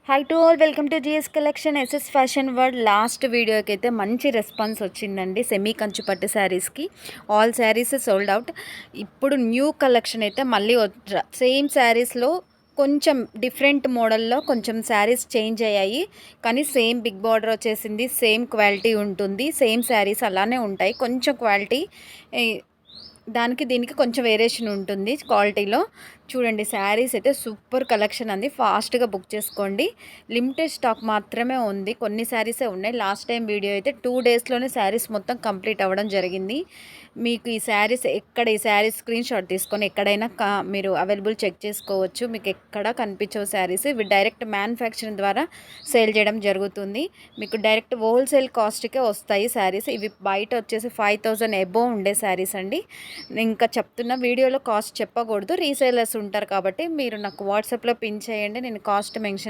Hi to all, welcome to GS collection SS fashion world. Last వీడియోకి అయితే మంచి response వచ్చిందండి. సెమీ కంచి పట్టు శారీస్కి ఆల్ శారీస్ సోల్డ్ అవుట్. ఇప్పుడు న్యూ కలెక్షన్ అయితే మళ్ళీ సేమ్ శారీస్లో కొంచెం డిఫరెంట్ మోడల్లో కొంచెం శారీస్ చేంజ్ అయ్యాయి, కానీ సేమ్ బిగ్ బార్డర్ వచ్చేసింది. సేమ్ క్వాలిటీ ఉంటుంది, సేమ్ శారీస్ అలానే ఉంటాయి. కొంచెం క్వాలిటీ దానికి దీనికి కొంచెం వేరియేషన్ ఉంటుంది క్వాలిటీలో. చూడండి, శారీస్ అయితే సూపర్ కలెక్షన్ అంది. ఫాస్ట్గా బుక్ చేసుకోండి. లిమిటెడ్ స్టాక్ మాత్రమే ఉంది, కొన్ని శారీసే ఉన్నాయి. లాస్ట్ టైం వీడియో అయితే 2 డేస్లోనే శారీస్ మొత్తం కంప్లీట్ అవ్వడం జరిగింది. మీకు ఈ శారీస్ ఈ శారీస్ స్క్రీన్ షాట్ తీసుకొని ఎక్కడైనా మీరు అవైలబుల్ చెక్ చేసుకోవచ్చు. మీకు ఎక్కడ కనిపించవు శారీస్. ఇవి డైరెక్ట్ మ్యానుఫ్యాక్చరింగ్ ద్వారా సేల్ చేయడం జరుగుతుంది. మీకు డైరెక్ట్ హోల్సేల్ కాస్ట్కే వస్తాయి శారీస్. ఇవి బయట వచ్చేసి 5000 అబోవ్ ఉండే శారీస్ అండి. ఇంకా చెప్తున్న వీడియోలో కాస్ట్ చెప్పకూడదు, రీసేలర్స్ ఉంటారు కాబట్టి మీరు నాకు వాట్సాప్లో పిన్ చేయండి, నేను కాస్ట్ మెన్షన్